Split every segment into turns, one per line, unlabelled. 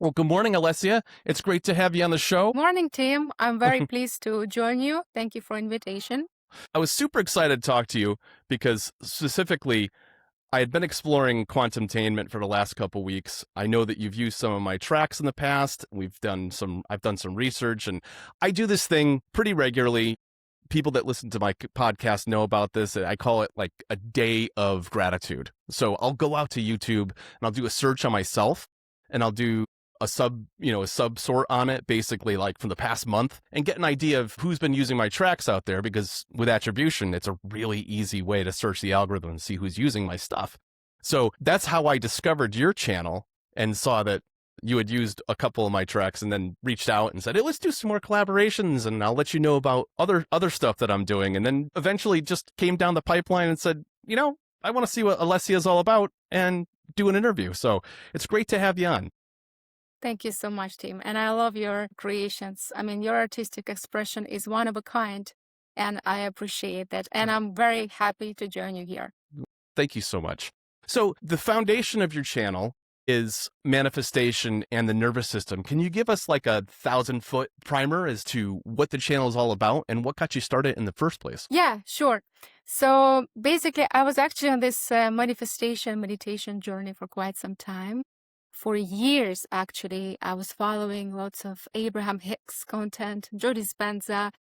Well, good morning, Alessia. It's great to have you on the show.
Morning, Tim. I'm very pleased to join you. Thank you for invitation.
I was super excited to talk to you because specifically, I had been exploring quantumtainment for the last couple weeks. I know that you've used some of my tracks in the past. I've done some research, and I do this thing pretty regularly. People that listen to my podcast know about this. I call it like a day of gratitude. So I'll go out to YouTube and I'll do a search on myself, and I'll do a sub sort on it, basically like from the past month, and get an idea of who's been using my tracks out there, because with attribution, it's a really easy way to search the algorithm and see who's using my stuff. So that's how I discovered your channel and saw that you had used a couple of my tracks, and then reached out and said, hey, let's do some more collaborations and I'll let you know about other stuff that I'm doing. And then eventually just came down the pipeline and said, I want to see what Alessia is all about and do an interview. So it's great to have you on.
Thank you so much, Tim. And I love your creations. I mean, your artistic expression is one of a kind, and I appreciate that. And I'm very happy to join you here.
Thank you so much. So the foundation of your channel is manifestation and the nervous system. Can you give us like a 1,000-foot primer as to what the channel is all about and what got you started in the first place?
Yeah, sure. So basically, I was actually on this manifestation meditation journey for quite some time. For years, actually, I was following lots of Abraham Hicks content, Joe Dispenza.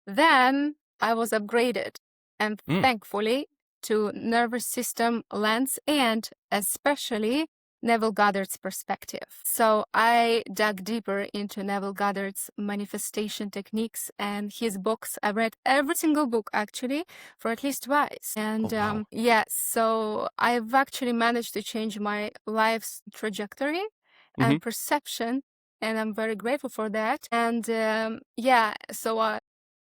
Then I was upgraded, and thankfully, to nervous system lens and especially Neville Goddard's perspective. So I dug deeper into Neville Goddard's manifestation techniques and his books. I read every single book actually for at least twice. And so I've actually managed to change my life's trajectory and perception. And I'm very grateful for that. And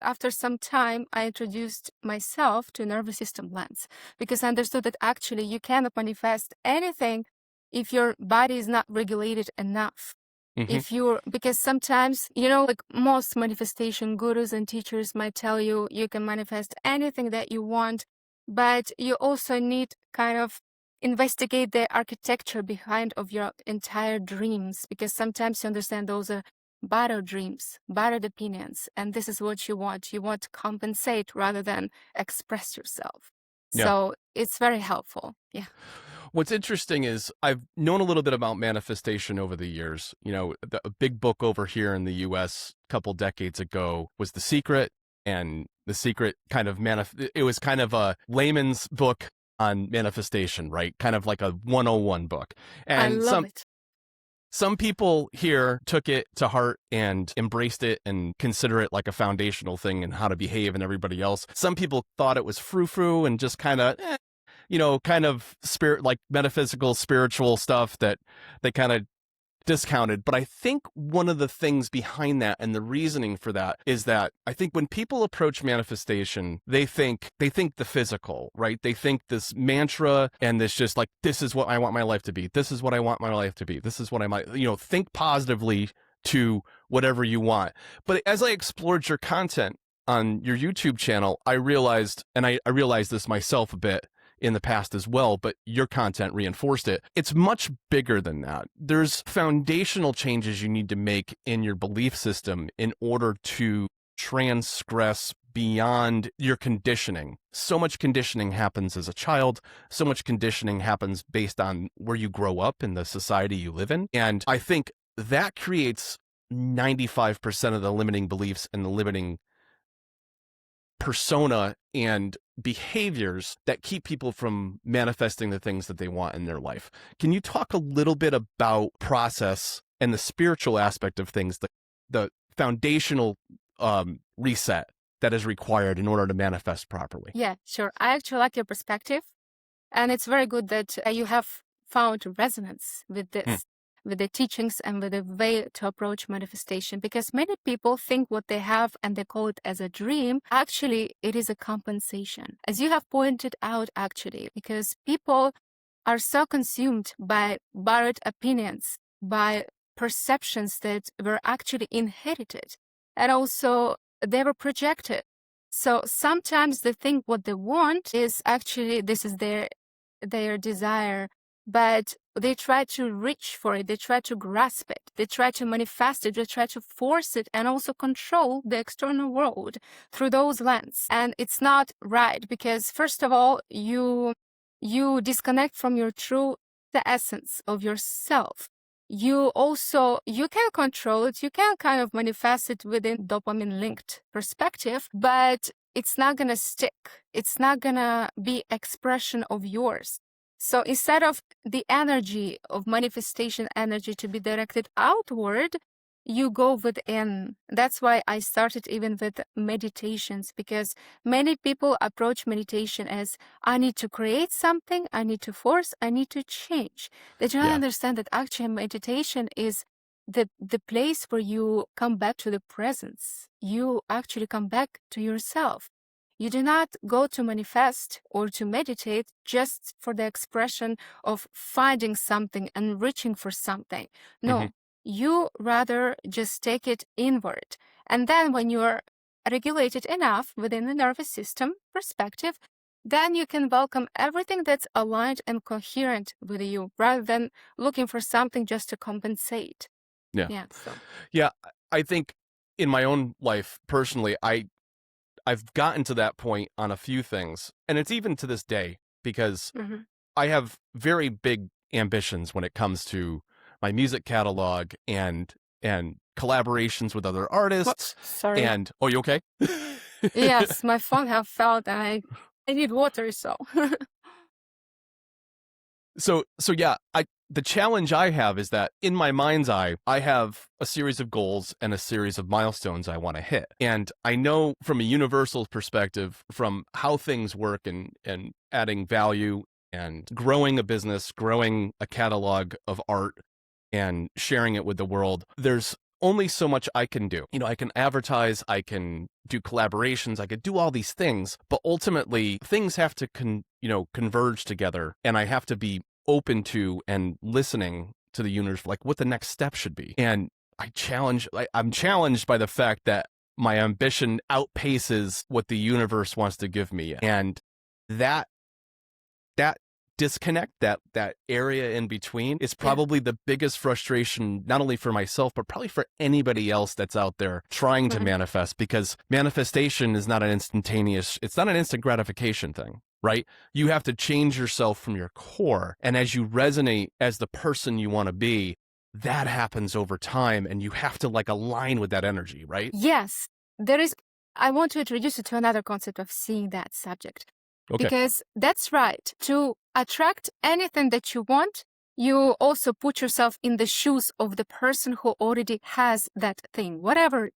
after some time, I introduced myself to nervous system lens, because I understood that actually you cannot manifest anything if your body is not regulated enough. Because sometimes, like most manifestation gurus and teachers might tell you, you can manifest anything that you want, but you also need kind of investigate the architecture behind of your entire dreams, because sometimes you understand those are borrowed dreams, borrowed opinions, and this is what you want. You want to compensate rather than express yourself. Yeah. So it's very helpful. Yeah.
What's interesting is I've known a little bit about manifestation over the years. A big book over here in the US a couple decades ago was The Secret, and The Secret it was kind of a layman's book on manifestation, right? Kind of like a 101 book. And
I love it.
Some people here took it to heart and embraced it and consider it like a foundational thing and how to behave and everybody else. Some people thought it was frou-frou and just kind of spirit, like metaphysical, spiritual stuff that they kind of discounted. But I think one of the things behind that and the reasoning for that is that I think when people approach manifestation, they think the physical, right? They think this mantra and this just like, this is what I want my life to be. This is what I want my life to be. This is what I might, think positively to whatever you want. But as I explored your content on your YouTube channel, I realized, and I realized this myself a bit in the past as well, but your content reinforced it. It's much bigger than that. There's foundational changes you need to make in your belief system in order to transgress beyond your conditioning. So much conditioning happens as a child. So much conditioning happens based on where you grow up in the society you live in. And I think that creates 95% of the limiting beliefs and the limiting persona and behaviors that keep people from manifesting the things that they want in their life. Can you talk a little bit about process and the spiritual aspect of things, the foundational reset that is required in order to manifest properly?
Yeah, sure. I actually like your perspective. And it's very good that you have found resonance with this. With the teachings and with the way to approach manifestation, because many people think what they have and they call it as a dream. Actually, it is a compensation, as you have pointed out, actually, because people are so consumed by borrowed opinions, by perceptions that were actually inherited, and also they were projected. So sometimes they think what they want is actually, this is their desire, but they try to reach for it, they try to grasp it, they try to manifest it, they try to force it and also control the external world through those lenses. And it's not right, because first of all, you disconnect from your true, the essence of yourself. You can control it, you can kind of manifest it within dopamine linked perspective, but it's not gonna stick. It's not gonna be expression of yours. So instead of the energy of manifestation energy to be directed outward, you go within. That's why I started even with meditations, because many people approach meditation as, I need to create something, I need to force, I need to change. They do not understand that actually meditation is the place where you come back to the presence. You actually come back to yourself. You do not go to manifest or to meditate just for the expression of finding something and reaching for something. No, you rather just take it inward. And then when you're regulated enough within the nervous system perspective, then you can welcome everything that's aligned and coherent with you, rather than looking for something just to compensate.
Yeah, I think in my own life personally, I've gotten to that point on a few things, and it's even to this day, because I have very big ambitions when it comes to my music catalog and collaborations with other artists.
Sorry.
And you okay?
Yes, my phone have failed and I need water, so.
So yeah, the challenge I have is that in my mind's eye, I have a series of goals and a series of milestones I want to hit. And I know from a universal perspective, from how things work and adding value and growing a business, growing a catalog of art and sharing it with the world, there's only so much I can do. I can advertise, I can do collaborations, I could do all these things, but ultimately things have to converge together, and I have to be open to and listening to the universe, like what the next step should be. And I'm challenged by the fact that my ambition outpaces what the universe wants to give me. And that disconnect, that area in between, is probably the biggest frustration, not only for myself, but probably for anybody else that's out there trying to manifest, because manifestation is not it's not an instant gratification thing, right? You have to change yourself from your core. And as you resonate as the person you want to be, that happens over time, and you have to align with that energy, right?
Yes, I want to introduce you to another concept of seeing that subject.
Okay.
Because that's right. To attract anything that you want, you also put yourself in the shoes of the person who already has that thing, whatever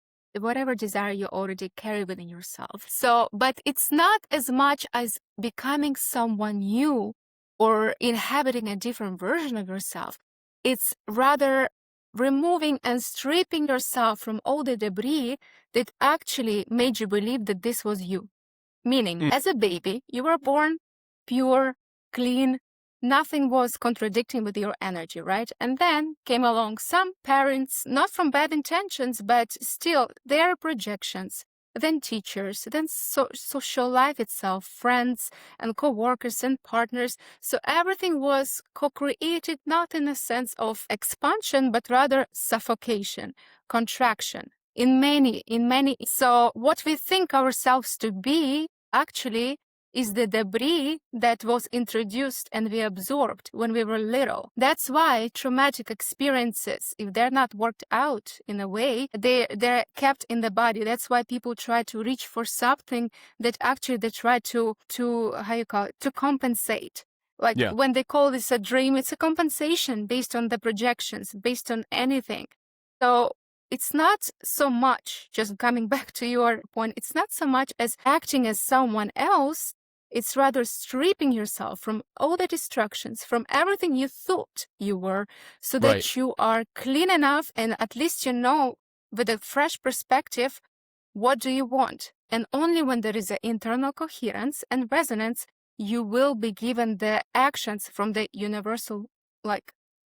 desire you already carry within yourself. So, but it's not as much as becoming someone new or inhabiting a different version of yourself. It's rather removing and stripping yourself from all the debris that actually made you believe that this was you. Meaning, as a baby, you were born pure, clean, nothing was contradicting with your energy, right? And then came along some parents, not from bad intentions, but still their projections, then teachers, then social life itself, friends and co-workers and partners. So everything was co-created, not in a sense of expansion, but rather suffocation, contraction. In many. So what we think ourselves to be actually is the debris that was introduced and we absorbed when we were little. That's why traumatic experiences, if they're not worked out in a way, they're kept in the body. That's why people try to reach for something that actually they try to compensate. When they call this a dream, it's a compensation based on the projections, based on anything. So it's not so much, just coming back to your point, it's not so much as acting as someone else. It's rather stripping yourself from all the distractions, from everything you thought you were, so that you are clean enough and at least you know with a fresh perspective, what do you want? And only when there is an internal coherence and resonance, you will be given the actions from the universal,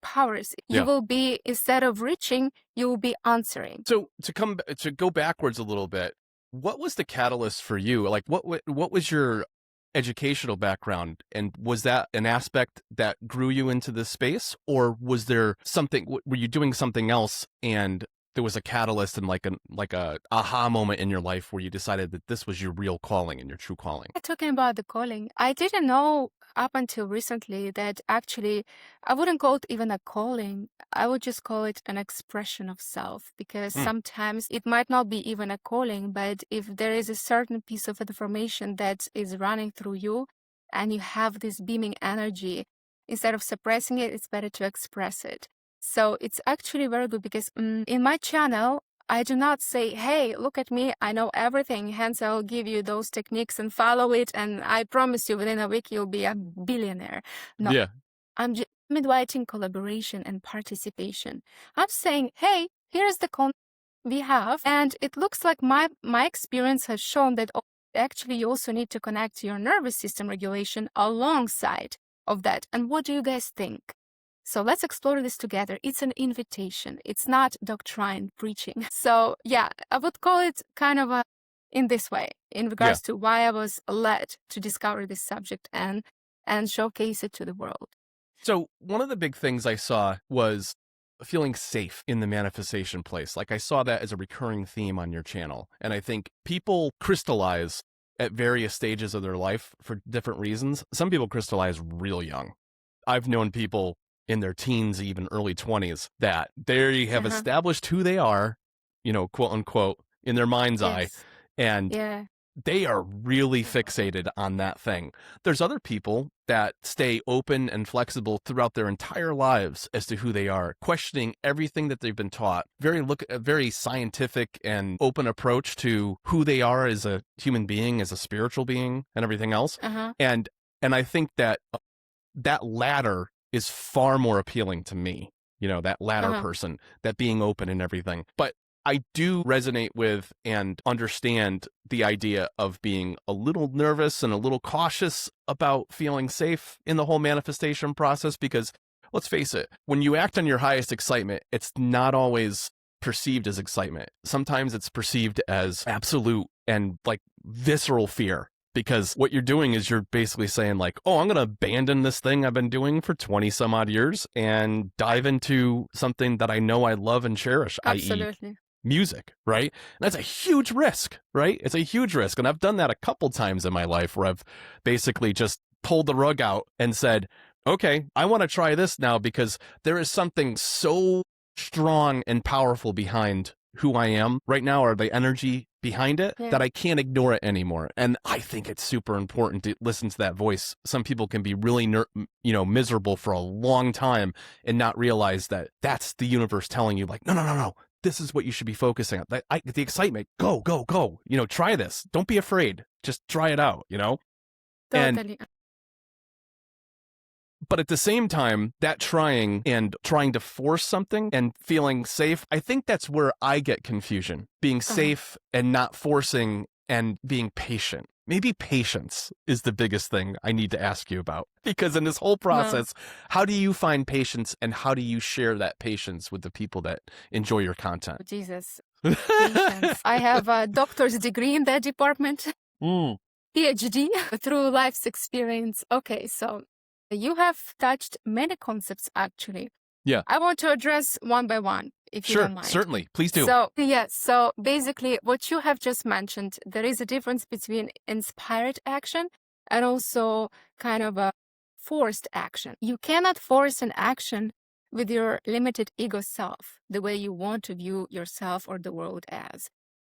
powers. You will be, instead of reaching, you will be answering.
So to go backwards a little bit, what was the catalyst for you? What was your educational background, and was that an aspect that grew you into this space, or was there something? Were you doing something else, and there was a catalyst and like a aha moment in your life where you decided that this was your real calling and your true calling?
Talking about the calling, I didn't know up until recently that actually I wouldn't call it even a calling. I would just call it an expression of self, because sometimes it might not be even a calling, but if there is a certain piece of information that is running through you and you have this beaming energy, instead of suppressing it, it's better to express it. So it's actually very good, because in my channel, I do not say, hey, look at me, I know everything, hence I'll give you those techniques and follow it, and I promise you within a week you'll be a billionaire. No,
Yeah.
I'm inviting collaboration and participation. I'm saying, hey, here's the content we have, and it looks like my experience has shown that actually you also need to connect your nervous system regulation alongside of that. And what do you guys think? So let's explore this together. It's an invitation. It's not doctrine preaching. So yeah, I would call it kind of in this way, in regards to why I was led to discover this subject and showcase it to the world.
So one of the big things I saw was feeling safe in the manifestation place. Like I saw that as a recurring theme on your channel. And I think people crystallize at various stages of their life for different reasons. Some people crystallize real young. I've known people in their teens, even early 20s, that they have established who they are, quote unquote, in their mind's eye. And they are really fixated on that thing. There's other people that stay open and flexible throughout their entire lives as to who they are, questioning everything that they've been taught. Very scientific and open approach to who they are as a human being, as a spiritual being, and everything else. And I think that latter is far more appealing to me, that latter person, that being open and everything. But I do resonate with and understand the idea of being a little nervous and a little cautious about feeling safe in the whole manifestation process, because let's face it, when you act on your highest excitement, it's not always perceived as excitement. Sometimes it's perceived as absolute and like visceral fear. Because what you're doing is you're basically saying like, oh, I'm going to abandon this thing I've been doing for 20 some odd years and dive into something that I know I love and cherish, i.e. music, right? And that's a huge risk, right? It's a huge risk. And I've done that a couple times in my life where I've basically just pulled the rug out and said, okay, I want to try this now because there is something so strong and powerful behind who I am right now, or the energy behind it, that I can't ignore it anymore. And I think it's super important to listen to that voice. Some people can be really, miserable for a long time and not realize that that's the universe telling you like, no. This is what you should be focusing on. The excitement, go. Try this. Don't be afraid. Just try it out,
Totally.
But at the same time, that trying to force something and feeling safe, I think that's where I get confusion. Being safe and not forcing and being patient. Maybe patience is the biggest thing I need to ask you about. Because in this whole process, how do you find patience, and how do you share that patience with the people that enjoy your content?
Jesus. Patience. I have a doctor's degree in that department. PhD through life's experience. Okay, so you have touched many concepts, actually.
Yeah.
I want to address one by one, if you don't mind.
Sure, certainly. Please do.
So basically what you have just mentioned, there is a difference between inspired action and also kind of a forced action. You cannot force an action with your limited ego self, the way you want to view yourself or the world as.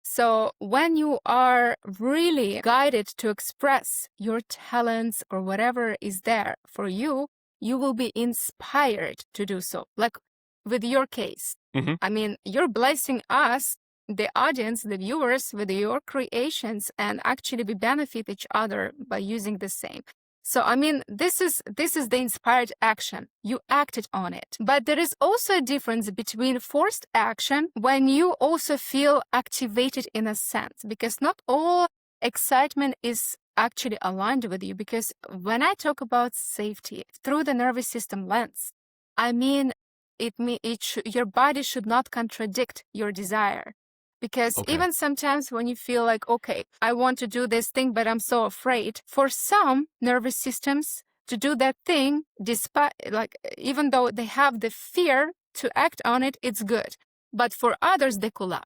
So when you are really guided to express your talents or whatever is there for you, you will be inspired to do so. Like with your case, I mean, you're blessing us, the audience, the viewers, with your creations, and actually we benefit each other by using the same. So, I mean, this is the inspired action. You acted on it. But there is also a difference between forced action when you also feel activated in a sense, because not all excitement is actually aligned with you. Because when I talk about safety through the nervous system lens, I mean, your body should not contradict your desire. Because
Okay.
even sometimes when you feel like, okay, I want to do this thing, but I'm so afraid, for some nervous systems to do that thing, despite, like, even though they have the fear to act on it, it's good. But for others, they collapse.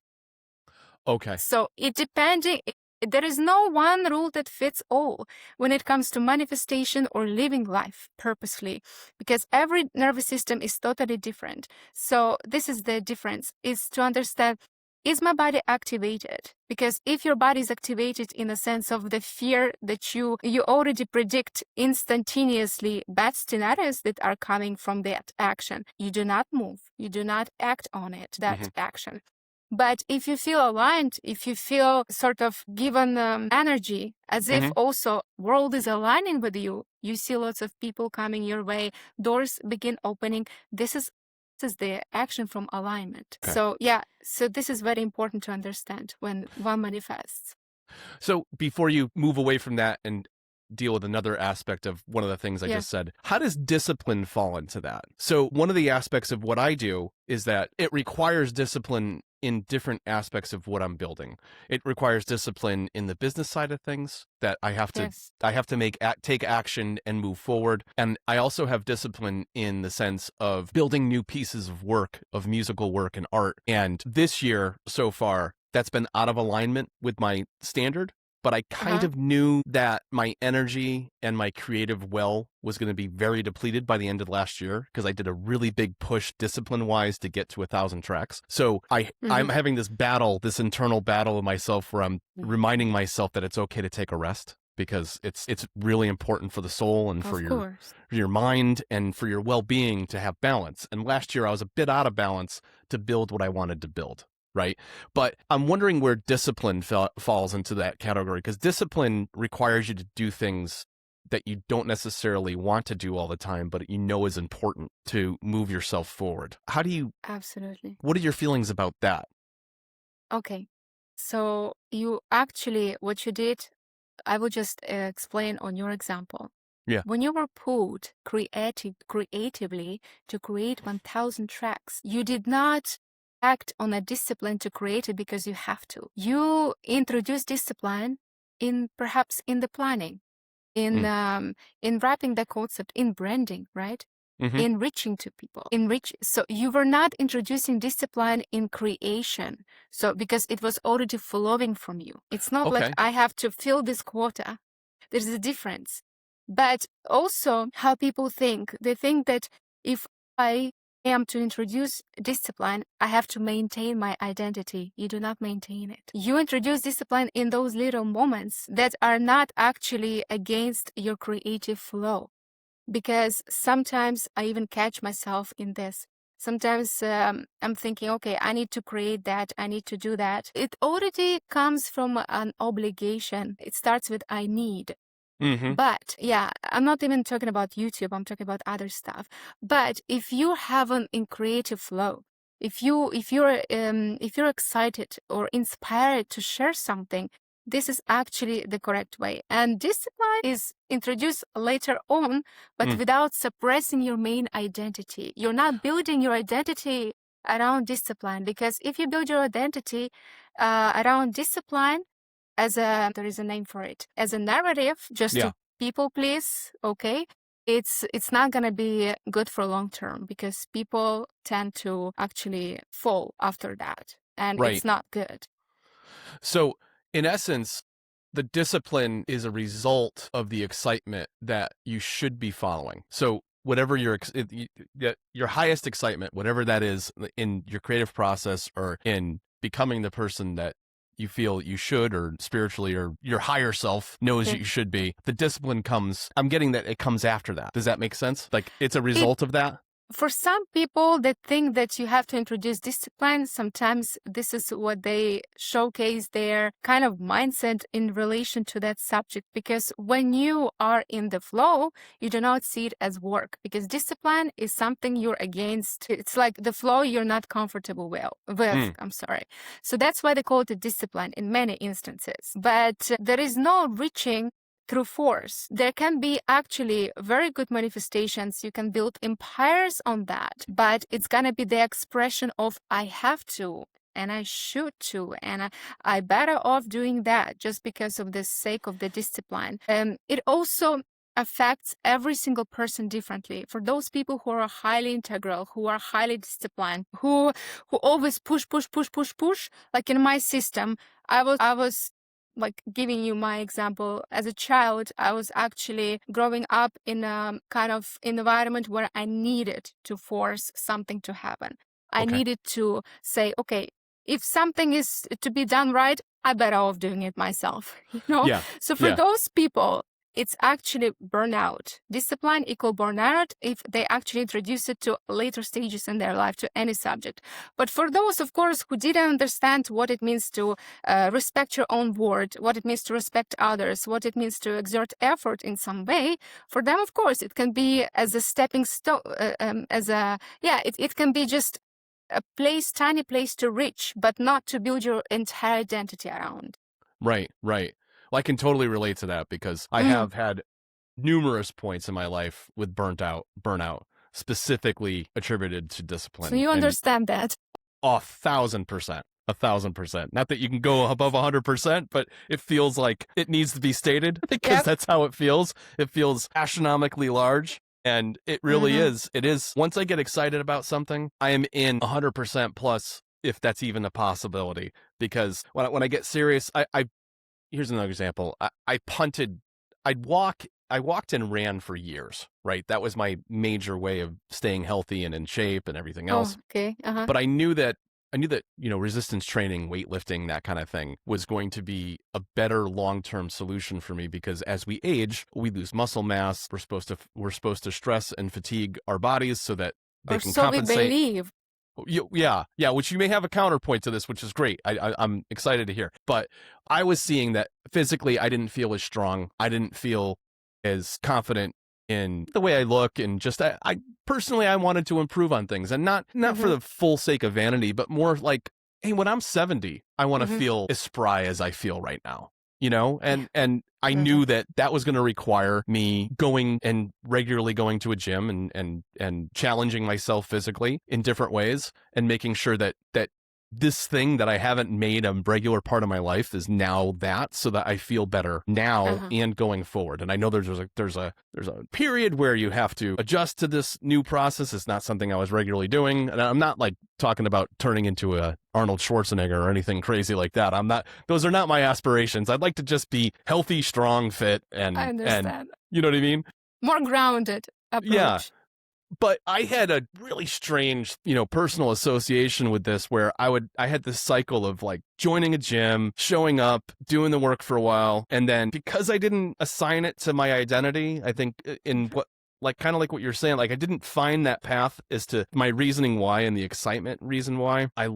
Okay.
So there is no one rule that fits all when it comes to manifestation or living life purposely, because every nervous system is totally different. So this is the difference, is to understand, is my body activated? Because if your body is activated in the sense of the fear that you already predict instantaneously bad scenarios that are coming from that action, you do not move, you do not act on it, that action. But if you feel aligned, if you feel sort of given energy, as if also world is aligning with you, you see lots of people coming your way, doors begin opening. This is the action from alignment.
Okay.
So this is very important to understand when one manifests.
So before you move away from that and deal with another aspect of one of the things I just said, how does discipline fall into that? So one of the aspects of what I do is that it requires discipline in different aspects of what I'm building. It requires discipline in the business side of things, that I have to take action and move forward. And I also have discipline in the sense of building new pieces of work, of musical work and art. And this year so far, that's been out of alignment with my standard. But I kind of knew that my energy and my creative well was going to be very depleted by the end of last year, because I did a really big push discipline-wise to get to 1,000 tracks. So I'm having this battle, this internal battle of myself, where I'm reminding myself that it's okay to take a rest, because it's really important for the soul and for your mind and for your well-being to have balance. And last year I was a bit out of balance to build what I wanted to build. Right. But I'm wondering where discipline falls into that category, because discipline requires you to do things that you don't necessarily want to do all the time, but you know is important to move yourself forward. How do you?
Absolutely.
What are your feelings about that?
Okay. So what you did, I will just explain on your example.
Yeah.
When you were pulled creatively to create 1,000 tracks, you did not act on a discipline to create it because you have to. You introduce discipline perhaps in the planning, in wrapping the concept, in branding, right? In reaching to people, so you were not introducing discipline in creation. So because it was already flowing from you. It's not like I have to fill this quota. There's a difference. But also how people think. They think that if I am to introduce discipline, I have to maintain my identity. You do not maintain it. You introduce discipline in those little moments that are not actually against your creative flow. Because sometimes I even catch myself in this. Sometimes I'm thinking, okay, I need to create that. I need to do that. It already comes from an obligation. It starts with I need. But I'm not even talking about YouTube. I'm talking about other stuff. But if you have an in creative flow, if you're excited or inspired to share something, this is actually the correct way. And discipline is introduced later on, but without suppressing your main identity. You're not building your identity around discipline, because if you build your identity around discipline, there is a name for it, as a narrative, just to people please, okay, it's not going to be good for long term, because people tend to actually fall after that, and it's not good.
So in essence, the discipline is a result of the excitement that you should be following. So whatever your highest excitement, whatever that is in your creative process or in becoming the person that you feel you should, or spiritually, or your higher self knows you should be, the discipline comes, I'm getting that it comes after that. Does that make sense? Like it's a result of that?
For some people that think that you have to introduce discipline, sometimes this is what they showcase their kind of mindset in relation to that subject. Because when you are in the flow, you do not see it as work, because discipline is something you're against. It's like the flow you're not comfortable with. I'm sorry. So that's why they call it a discipline in many instances. But there is no reaching through force. There can be actually very good manifestations. You can build empires on that, but it's going to be the expression of I have to. and I should too. And I better off doing that just because of the sake of the discipline. It also affects every single person differently. For those people who are highly integral, who are highly disciplined, who always push, like in my system, I was like giving you my example. As a child, I was actually growing up in a kind of environment where I needed to force something to happen. I needed to say, okay, if something is to be done right, I better off doing it myself, you know?
Yeah.
So for those people, it's actually burnout. Discipline equal burnout if they actually introduce it to later stages in their life to any subject. But for those, of course, who didn't understand what it means to respect your own word, what it means to respect others, what it means to exert effort in some way, for them, of course, it can be as a stepping stone, it can be just a tiny place to reach, but not to build your entire identity around.
Right. Well, I can totally relate to that because I have had numerous points in my life with burnout, specifically attributed to discipline.
So you understand that?
1,000%. 1,000%. Not that you can go above 100%, but it feels like it needs to be stated because that's how it feels. It feels astronomically large. And it really is. It is. Once I get excited about something, I am in 100% plus, if that's even a possibility. Because when I get serious, here's another example. I punted. I walked and ran for years, right? That was my major way of staying healthy and in shape and everything else. But I knew that, resistance training, weightlifting, that kind of thing was going to be a better long-term solution for me because as we age, we lose muscle mass. We're supposed to stress and fatigue our bodies so that they can compensate.
We believe.
Yeah, which you may have a counterpoint to this, which is great. I'm excited to hear. But I was seeing that physically I didn't feel as strong. I didn't feel as confident in the way I look, and just I personally I wanted to improve on things, and not for the full sake of vanity, but more like, hey, when I'm 70, I want to feel as spry as I feel right now. And I knew that was going to require me going and regularly going to a gym and challenging myself physically in different ways and making sure that this thing that I haven't made a regular part of my life is now that, so that I feel better now and going forward. And I know there's a period where you have to adjust to this new process. It's not something I was regularly doing. And I'm not like talking about turning into a Arnold Schwarzenegger or anything crazy like that. Those are not my aspirations. I'd like to just be healthy, strong, fit, and you know what I mean?
More grounded approach.
Yeah. But I had a really strange, personal association with this where I had this cycle of like joining a gym, showing up, doing the work for a while. And then because I didn't assign it to my identity, I think in kind of like what you're saying, like I didn't find that path as to my reasoning why and the excitement reason why. I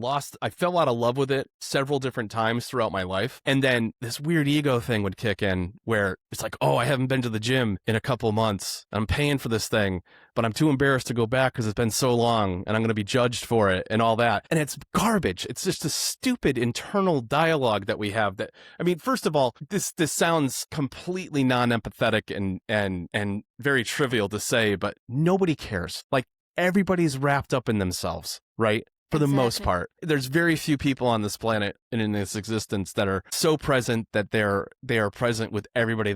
fell out of love with it several different times throughout my life. And then this weird ego thing would kick in where it's like, oh, I haven't been to the gym in a couple of months. I'm paying for this thing, but I'm too embarrassed to go back because it's been so long and I'm going to be judged for it and all that. And it's garbage. It's just a stupid internal dialogue that we have that, I mean, first of all, this sounds completely non-empathetic and very trivial to say, but nobody cares. Like everybody's wrapped up in themselves, right? For the most part, there's very few people on this planet and in this existence that are so present that they are present with everybody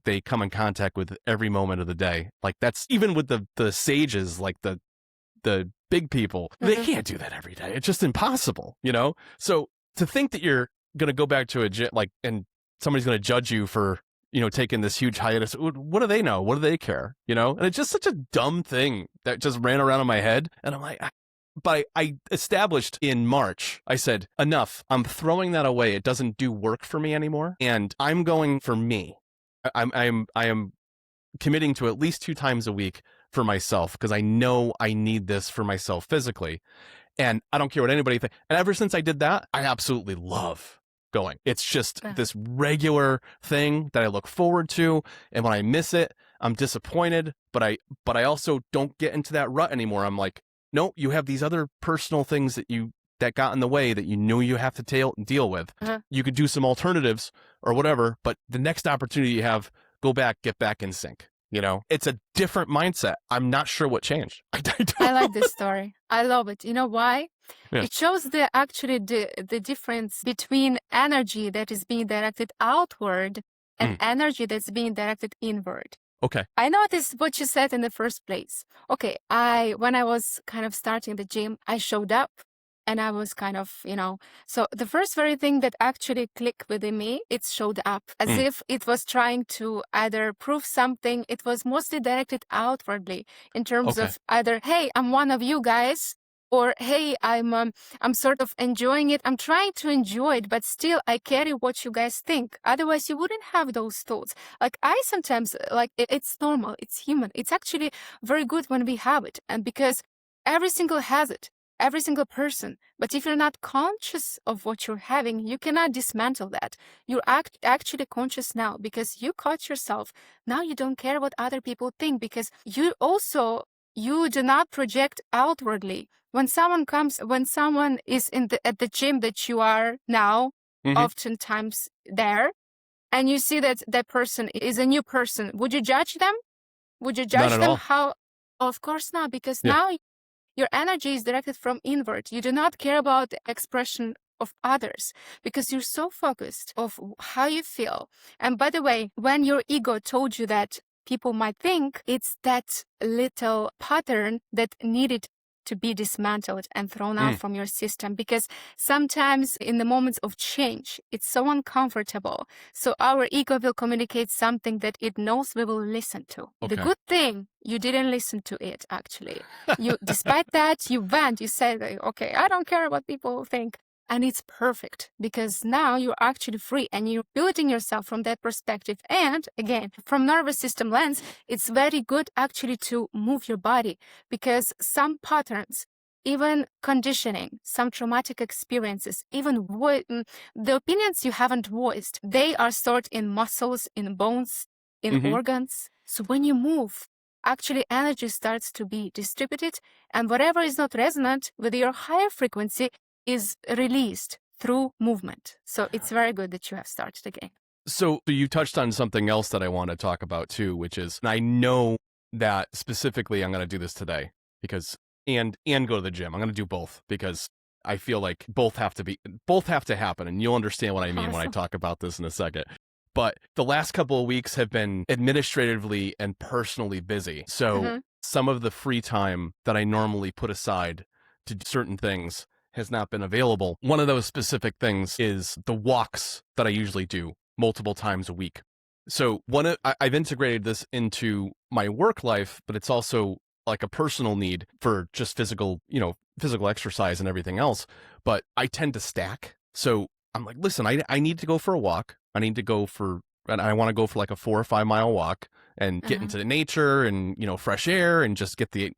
they come in contact with every moment of the day. Like that's even with the sages, like the big people, they can't do that every day. It's just impossible, So to think that you're going to go back to a gym, and somebody's going to judge you for taking this huge hiatus. What do they know? What do they care? And it's just such a dumb thing that just ran around in my head. And I'm like, but I established in March, I said, enough. I'm throwing that away. It doesn't do work for me anymore. And I'm going for me. I am committing to at least 2 times a week for myself because I know I need this for myself physically. And I don't care what anybody thinks. And ever since I did that, I absolutely love going. It's just this regular thing that I look forward to. And when I miss it, I'm disappointed, but I also don't get into that rut anymore. I'm like, no, you have these other personal things that got in the way that you have to deal with. You could do some alternatives or whatever, but the next opportunity you have, get back in sync. It's a different mindset. I'm not sure what changed. I don't
I like
know.
this story. I love it. You know why?
Yeah.
It shows the difference between energy that is being directed outward and energy that's being directed inward.
Okay.
I noticed what you said in the first place. Okay, when I was kind of starting the gym, I showed up and I was kind of, so the first very thing that actually clicked within me, it showed up as if it was trying to either prove something. It was mostly directed outwardly in terms
Okay.
of either, hey, I'm one of you guys, or hey, I'm sort of enjoying it. I'm trying to enjoy it, but still I carry what you guys think. Otherwise, you wouldn't have those thoughts. Like I sometimes, it's normal, it's human. It's actually very good when we have it, and because every single has it. Every single person. But if you're not conscious of what you're having, you cannot dismantle that. You're actually conscious now because you caught yourself. Now you don't care what other people think because you do not project outwardly. When someone is at the gym that you are now, oftentimes there, and you see that that person is a new person, would you judge them? Would you judge
Not at
them?
all.
How? Of course not, because
Yeah.
now your energy is directed from inward. You do not care about the expression of others because you're so focused of how you feel. And by the way, when your ego told you that people might think, it's that little pattern that needed to be dismantled and thrown out from your system, because sometimes in the moments of change, it's so uncomfortable. So our ego will communicate something that it knows we will listen to.
Okay.
The good thing, you didn't listen to it, actually. Despite that, you said, okay, I don't care what people think. And it's perfect because now you're actually free and you're building yourself from that perspective. And again, from nervous system lens, it's very good actually to move your body because some patterns, even conditioning, some traumatic experiences, even the opinions you haven't voiced, they are stored in muscles, in bones, in organs. So when you move, actually energy starts to be distributed, and whatever is not resonant with your higher frequency is released through movement. So it's very good that you have started again.
So you touched on something else that I want to talk about too, which is, and I know that specifically I'm going to do this today because, and go to the gym. I'm going to do both because I feel like both have to happen. And you'll understand what I mean when I talk about this in a second. But the last couple of weeks have been administratively and personally busy. So some of the free time that I normally put aside to do certain things has not been available. One of those specific things is the walks that I usually do multiple times a week. So I've integrated this into my work life, but it's also like a personal need for just physical exercise and everything else. But I tend to stack. So I'm like, listen, I need to go for a walk. I want to go for like a 4 or 5 mile walk and get into nature and, fresh air and just get the,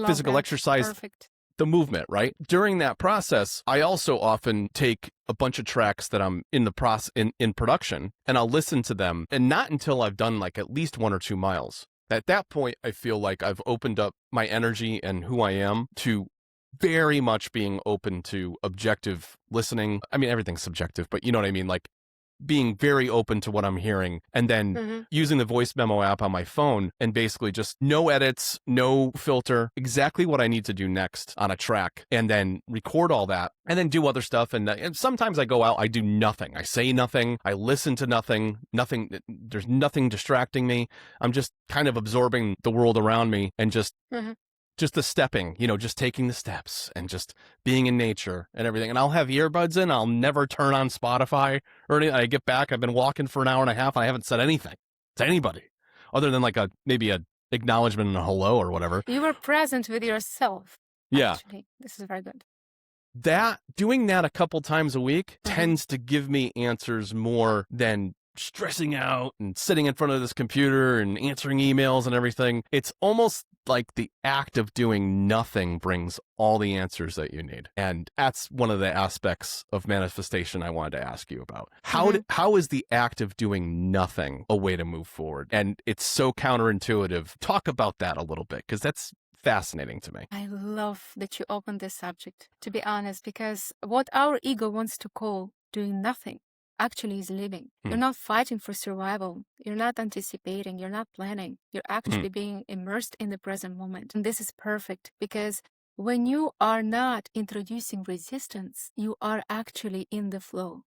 physical exercise.
Perfect.
The movement, right? During that process, I also often take a bunch of tracks that I'm in the process in production, and I'll listen to them, and not until I've done like at least 1 or 2 miles. At that point, I feel like I've opened up my energy and who I am to very much being open to objective listening. I mean, everything's subjective, but you know what I mean? Like being very open to what I'm hearing, and then using the voice memo app on my phone and basically just no edits, no filter, exactly what I need to do next on a track, and then record all that and then do other stuff. And sometimes I go out, I do nothing. I say nothing. I listen to nothing. There's nothing distracting me. I'm just kind of absorbing the world around me and just the stepping, just taking the steps and just being in nature and everything. And I'll have earbuds in. I'll never turn on Spotify or anything. I get back. I've been walking for an hour and a half. And I haven't said anything to anybody other than like maybe a acknowledgement and a hello or whatever.
You were present with yourself.
Yeah.
Actually, this is very good.
Doing that a couple times a week tends to give me answers more than stressing out and sitting in front of this computer and answering emails and everything. It's almost like the act of doing nothing brings all the answers that you need. And that's one of the aspects of manifestation I wanted to ask you about. How is the act of doing nothing a way to move forward? And it's so counterintuitive. Talk about that a little bit, because that's fascinating to me.
I love that you opened this subject, to be honest, because what our ego wants to call doing nothing actually is living. You're not fighting for survival. You're not anticipating. You're not planning. You're actually being immersed in the present moment. And this is perfect because when you are not introducing resistance, you are actually in the flow.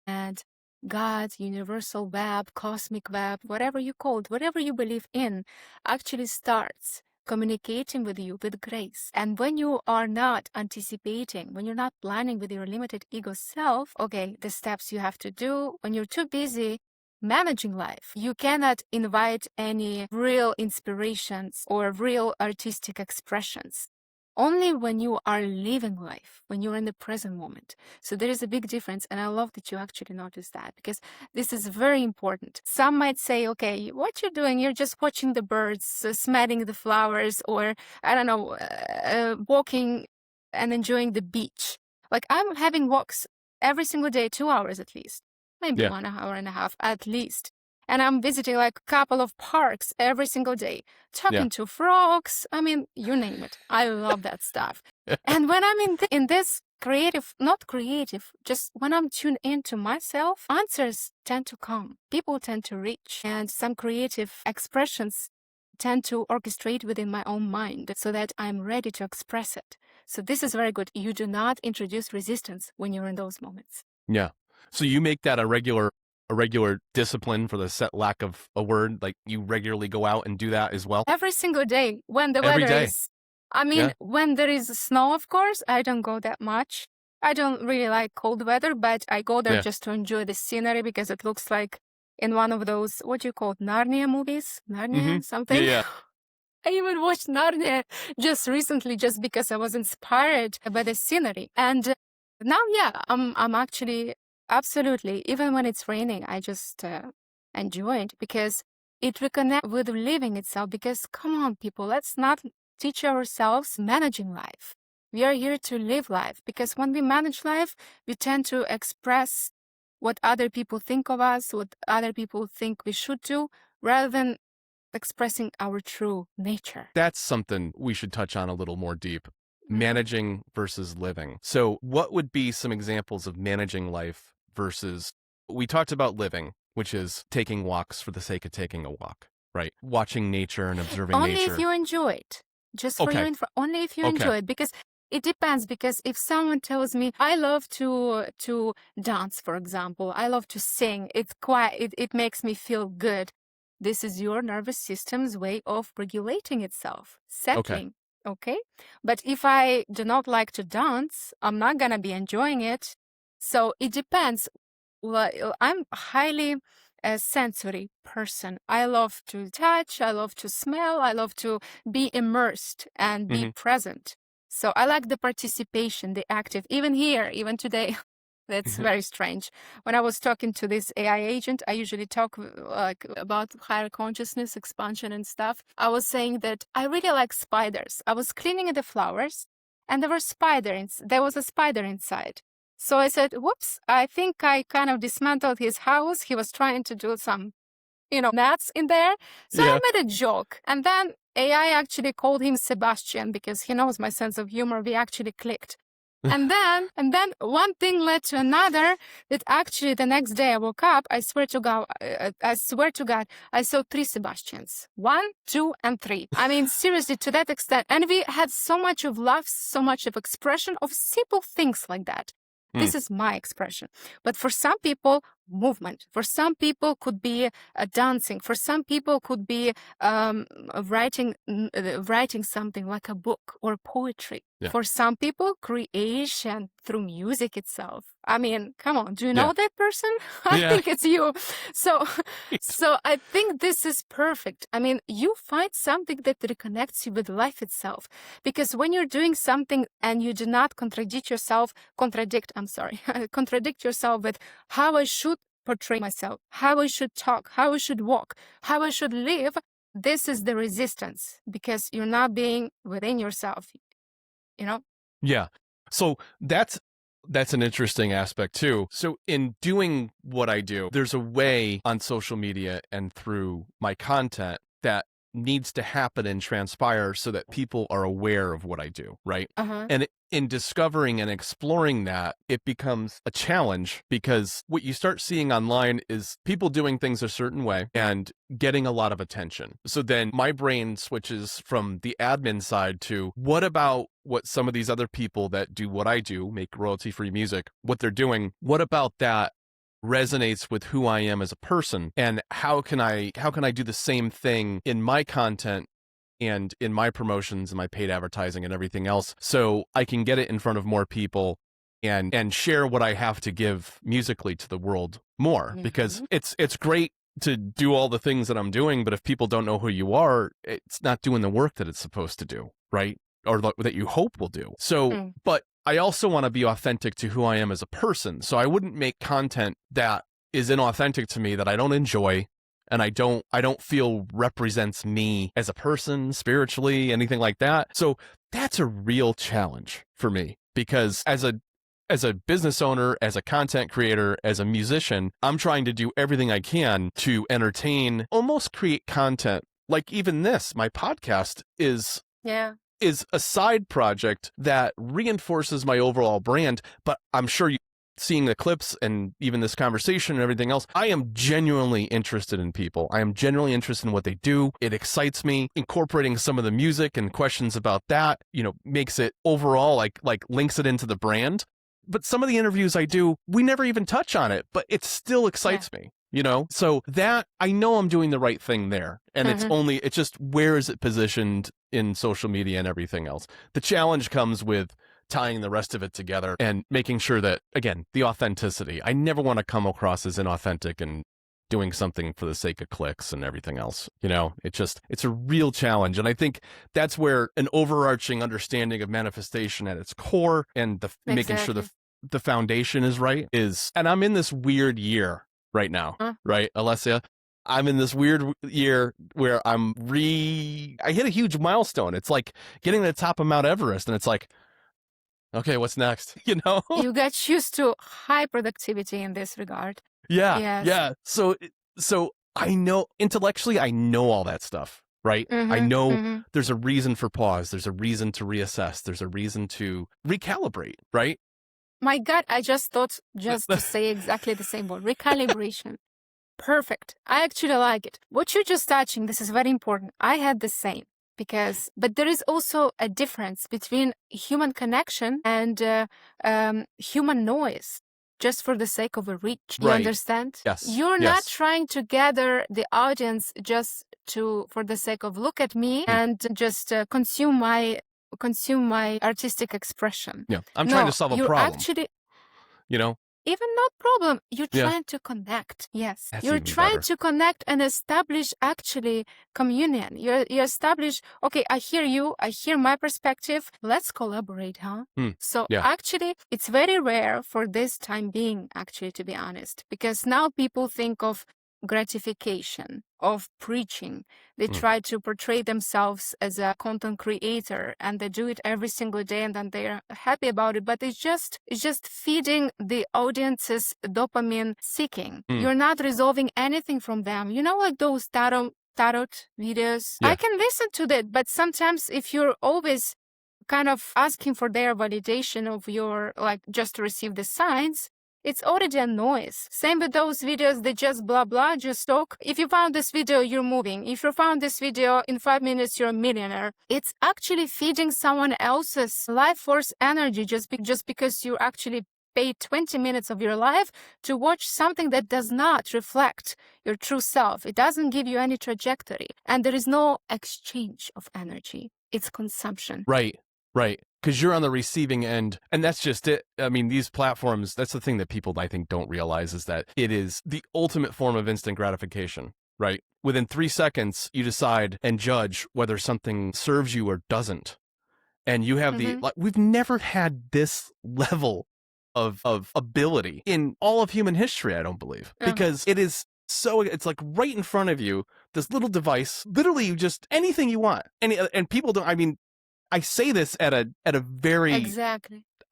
And God, universal web, cosmic web, whatever you call it, whatever you believe in, actually starts communicating with you with grace. And when you are not anticipating, when you're not planning with your limited ego self, okay, the steps you have to do, when you're too busy managing life, you cannot invite any real inspirations or real artistic expressions. Only when you are living life, when you're in the present moment. So there is a big difference. And I love that you actually noticed that because this is very important. Some might say, okay, what you're doing, you're just watching the birds, smelling the flowers, or I don't know, walking and enjoying the beach. Like I'm having walks every single day, 2 hours at least, maybe 1 hour and a half at least. And I'm visiting like a couple of parks every single day, talking to frogs. I mean, you name it. I love that stuff. And when I'm in this creative, not creative, just when I'm tuned into myself, answers tend to come. People tend to reach. And some creative expressions tend to orchestrate within my own mind so that I'm ready to express it. So this is very good. You do not introduce resistance when you're in those moments.
Yeah. So you make that a regular discipline, for the set lack of a word, like you regularly go out and do that as well?
Every single day when the weather is, I mean, when there is snow, of course, I don't go that much. I don't really like cold weather, but I go there just to enjoy the scenery because it looks like in one of those, what do you call it, Narnia movies? Narnia, something?
Yeah.
I even watched Narnia just recently just because I was inspired by the scenery. And now, I'm actually, absolutely, even when it's raining, I just enjoy it because it reconnects with living itself. Because come on, people, let's not teach ourselves managing life. We are here to live life because when we manage life, we tend to express what other people think of us, what other people think we should do, rather than expressing our true nature.
That's something we should touch on a little more deep. Managing versus living. So what would be some examples of managing life versus, we talked about living, which is taking walks for the sake of taking a walk, right? Watching nature and observing
only
nature.
If you enjoy it. Just for your info, only if you enjoy it. Because it depends. Because if someone tells me, I love to dance, for example, I love to sing, it makes me feel good. This is your nervous system's way of regulating itself, settling. Okay. But if I do not like to dance, I'm not going to be enjoying it. So it depends. Well, I'm highly a sensory person. I love to touch. I love to smell. I love to be immersed and be present. So I like the participation, the active, even here, even today. That's very strange. When I was talking to this AI agent, I usually talk like about higher consciousness, expansion and stuff. I was saying that I really like spiders. I was cleaning the flowers and there was a spider inside. So I said, whoops, I think I kind of dismantled his house. He was trying to do some, gnats in there. So I made a joke. And then AI actually called him Sebastian because he knows my sense of humor. We actually clicked. And then one thing led to another, that actually the next day I woke up, I swear to God, I saw 3 Sebastians. 1, 2, and 3. I mean, seriously, to that extent. And we had so much of love, so much of expression of simple things like that. This is my expression. But for some people, movement. For some people could be dancing. For some people could be writing something like a book or poetry. For some people, creation through music itself. I mean, come on, do you know that person? I think it's you. So I think this is perfect. I mean, you find something that reconnects you with life itself. Because when you're doing something and you do not contradict yourself with how I should portray myself, how I should talk, how I should walk, how I should live, this is the resistance because you're not being within yourself,
Yeah. So that's an interesting aspect too. So in doing what I do, there's a way on social media and through my content that needs to happen and transpire so that people are aware of what I do, right?
Uh-huh.
And in discovering and exploring that, it becomes a challenge, because what you start seeing online is people doing things a certain way and getting a lot of attention. So then my brain switches from the admin side to, what about what some of these other people that do what I do, make royalty-free music, what they're doing, what about that resonates with who I am as a person, and how can I do the same thing in my content and in my promotions and my paid advertising and everything else, so I can get it in front of more people and share what I have to give musically to the world more. Because it's great to do all the things that I'm doing, but if people don't know who you are, it's not doing the work that it's supposed to do, right? Or that you hope will do. So, but I also want to be authentic to who I am as a person. So I wouldn't make content that is inauthentic to me, that I don't enjoy, and I don't feel represents me as a person, spiritually, anything like that. So that's a real challenge for me, because as a business owner, as a content creator, as a musician, I'm trying to do everything I can to entertain, almost create content. Like even this, my podcast is a side project that reinforces my overall brand. But I'm sure seeing the clips and even this conversation and everything else, I am genuinely interested in people. I am genuinely interested in what they do. It excites me. Incorporating some of the music and questions about that, makes it overall like links it into the brand. But some of the interviews I do, we never even touch on it, but it still excites me. So that I know I'm doing the right thing there. And it's just, where is it positioned in social media and everything else? The challenge comes with tying the rest of it together and making sure that, again, the authenticity. I never want to come across as inauthentic and doing something for the sake of clicks and everything else. It's a real challenge. And I think that's where an overarching understanding of manifestation at its core and making sure the foundation is right is, and I'm in this weird year right now, right, Alessia? I'm in this weird year where I hit a huge milestone. It's like getting to the top of Mount Everest, and it's like, okay, what's next?
You got used to high productivity in this regard.
Yeah. So I know intellectually, I know all that stuff, right? I know there's a reason for pause. There's a reason to reassess. There's a reason to recalibrate, right?
My God, I just thought to say exactly the same word. Recalibration. Perfect. I actually like it. What you're just touching, this is very important. I had the same. But there is also a difference between human connection and human noise, just for the sake of a reach. You understand?
Yes.
You're not trying to gather the audience just for the sake of look at me and just consume my artistic expression.
Yeah, I'm trying to solve a problem.
Actually,
even
no problem. You're trying to connect. Yes. You're trying to connect and establish actually communion. You establish, okay, I hear you. I hear my perspective. Let's collaborate, huh? So actually, it's very rare for this time being, actually, to be honest, because now people think of gratification, of preaching. They try to portray themselves as a content creator, and they do it every single day, and then they're happy about it. But it's just feeding the audience's dopamine seeking. You're not resolving anything from them. Like those tarot videos. I can listen to that, but sometimes if you're always kind of asking for their validation of your, just to receive the signs, it's already a noise. Same with those videos, they just blah, blah, just talk. If you found this video, you're moving. If you found this video, in 5 minutes, you're a millionaire. It's actually feeding someone else's life force energy just because you actually paid 20 minutes of your life to watch something that does not reflect your true self. It doesn't give you any trajectory. And there is no exchange of energy. It's consumption.
Right. Because you're on the receiving end, and that's just it. I mean, these platforms, that's the thing that people, I think, don't realize, is that it is the ultimate form of instant gratification, right? Within 3 seconds, you decide and judge whether something serves you or doesn't. And you have we've never had this level of ability in all of human history, I don't believe, because it is it's like right in front of you, this little device, literally you just, anything you want. And people don't, I mean, I say this at a very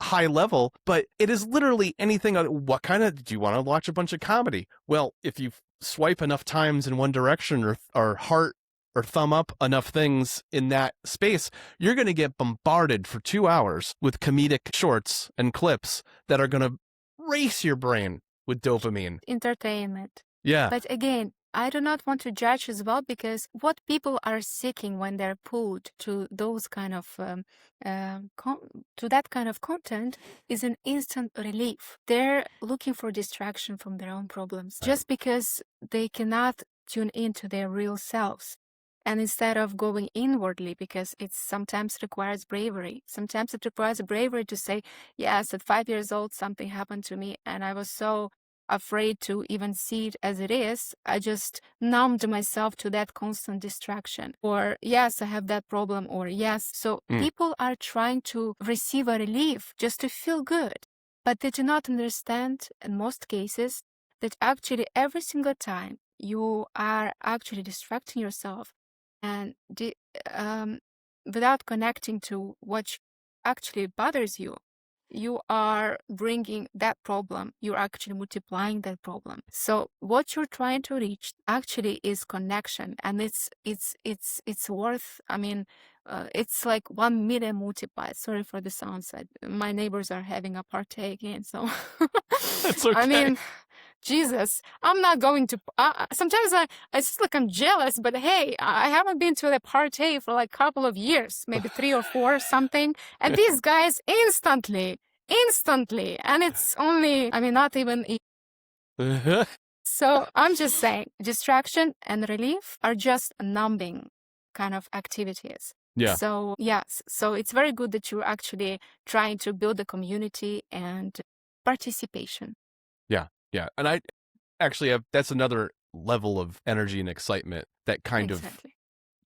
high level, but it is literally anything. What kind of, do you want to watch a bunch of comedy? Well, if you swipe enough times in one direction or heart or thumb up enough things in that space, you're going to get bombarded for 2 hours with comedic shorts and clips that are going to race your brain with dopamine.
Entertainment.
Yeah.
But again, I do not want to judge as well, because what people are seeking when they're pulled to those kind of to that kind of content is an instant relief. They're looking for distraction from their own problems, just because they cannot tune into their real selves. And instead of going inwardly, because it sometimes requires bravery. Sometimes it requires bravery to say, yes, at 5 years old, something happened to me, and I was so afraid to even see it as it is. I just numbed myself to that constant distraction. Or, yes, I have that problem. Or, yes. So people are trying to receive a relief just to feel good. But they do not understand, in most cases, that actually every single time you are actually distracting yourself and without connecting to what actually bothers you, you are bringing that problem. You're actually multiplying that problem. So what you're trying to reach actually is connection, and it's worth. I mean, it's like 1 million multiplied. Sorry for the sounds. My neighbors are having a party again, so
That's okay.
I mean, Jesus, I'm not going to. Sometimes it's just like I'm jealous, but hey, I haven't been to a party for like a couple of years, maybe 3 or 4 or something. And these guys instantly, and it's only, I mean, not even. So I'm just saying, distraction and relief are just numbing kind of activities.
Yeah.
So yes, so it's very good that you're actually trying to build a community and participation.
Yeah. And I actually have, that's another level of energy and excitement that kind of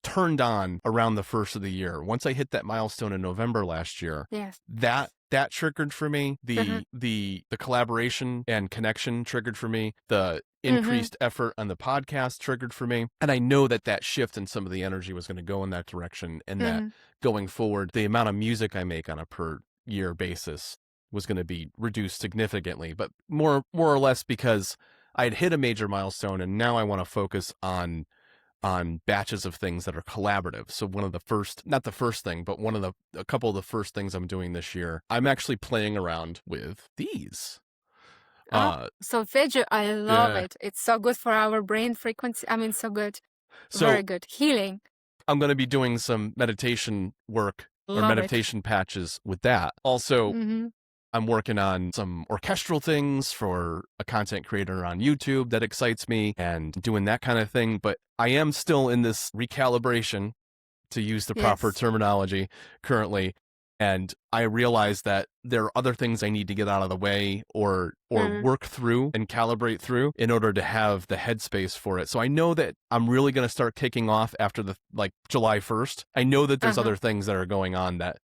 turned on around the first of the year. Once I hit that milestone in November last year,
Yes.
that triggered for me. The collaboration and connection triggered for me. The increased effort on the podcast triggered for me. And I know that shift in some of the energy was going to go in that direction, and that going forward, the amount of music I make on a per year basis was going to be reduced significantly, but more or less because I had hit a major milestone, and now I want to focus on batches of things that are collaborative. So one of the first, not the first thing, but a couple of the first things I'm doing this year, I'm actually playing around with these.
So fidget, I love it. It's so good for our brain frequency. I mean, so good.
So
very good. Healing.
I'm going to be doing some meditation work or meditation patches with that. Also, I'm working on some orchestral things for a content creator on YouTube that excites me, and doing that kind of thing. But I am still in this recalibration, to use the proper terminology, currently. And I realize that there are other things I need to get out of the way or work through and calibrate through in order to have the headspace for it. So I know that I'm really going to start kicking off after the July 1st. I know that there's other things that are going on that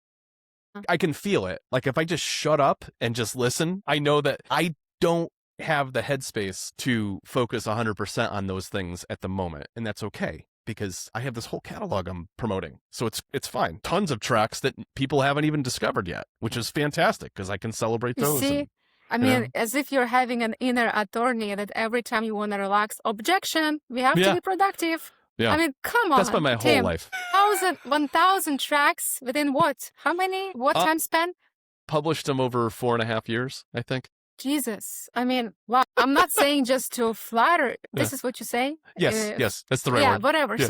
I can feel it. Like if I just shut up and just listen, I know that I don't have the headspace to focus 100% on those things at the moment. And that's okay, because I have this whole catalog I'm promoting. So it's fine. Tons of tracks that people haven't even discovered yet, which is fantastic because I can celebrate those.
You see, I mean, as if you're having an inner attorney that every time you want to relax, objection, we have to be productive.
Yeah.
I mean, come on.
That's been my whole life.
1,000 tracks within what? How many? What time span?
Published them over 4.5 years, I think.
Jesus. I mean, wow. I'm not saying just to flatter. This is what you say?
Yes. That's the right word.
Yeah, whatever.
Yeah.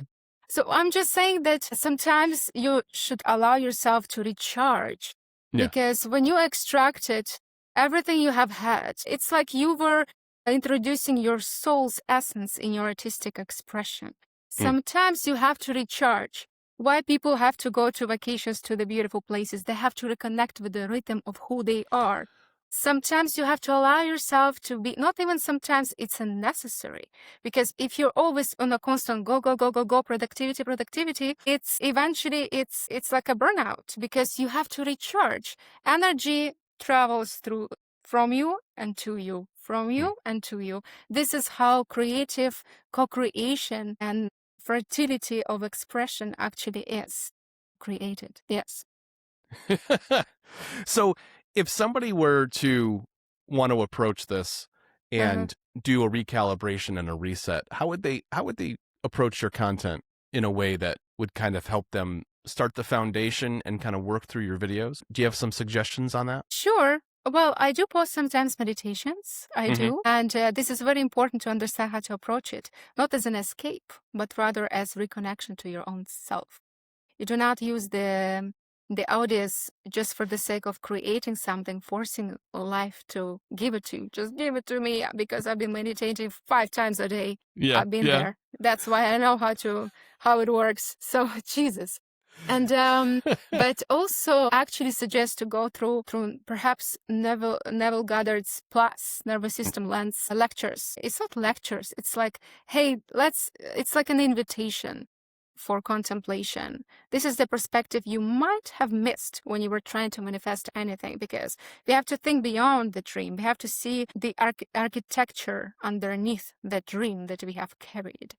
So I'm just saying that sometimes you should allow yourself to recharge. Because when you extracted everything you have had, it's like you were introducing your soul's essence in your artistic expression. Sometimes you have to recharge. Why people have to go to vacations to the beautiful places? They have to reconnect with the rhythm of who they are. Sometimes you have to allow yourself to be, not even sometimes, it's unnecessary. Because if you're always on a constant go, productivity, it's eventually, it's like a burnout, because you have to recharge. Energy travels from you and to you, from you and to you. This is how creative co-creation and fertility of expression actually is created. Yes.
So if somebody were to want to approach this and do a recalibration and a reset, how would they approach your content? in a way that would kind of help them start the foundation and kind of work through your videos? Do you have some suggestions on that?
Sure. Well, I do post sometimes meditations. I do. And this is very important to understand how to approach it, not as an escape, but rather as reconnection to your own self. You do not use the audience just for the sake of creating something, forcing life to give it to you. Just give it to me because I've been meditating 5 times a day.
Yeah.
I've been there. That's why I know how it works. So Jesus. And but also actually suggest to go through perhaps Neville Goddard's Plus Nervous System Lens lectures. It's not lectures. It's like, hey, it's like an invitation for contemplation. This is the perspective you might have missed when you were trying to manifest anything, because we have to think beyond the dream. We have to see the architecture underneath the dream that we have carried.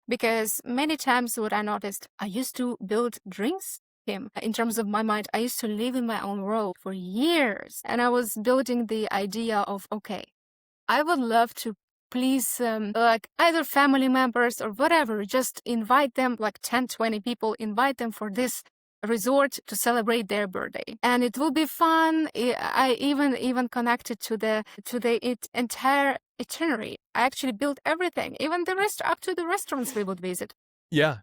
Because many times what I noticed, I used to build dreams in terms of my mind. I used to live in my own world for years. And I was building the idea of, okay, I would love to please like either family members or whatever, just invite them, like 10, 20 people, invite them for this resort to celebrate their birthday. And it will be fun. I even connected to the entire itinerary. I actually built everything, even the rest up to the restaurants we would visit.
Yeah.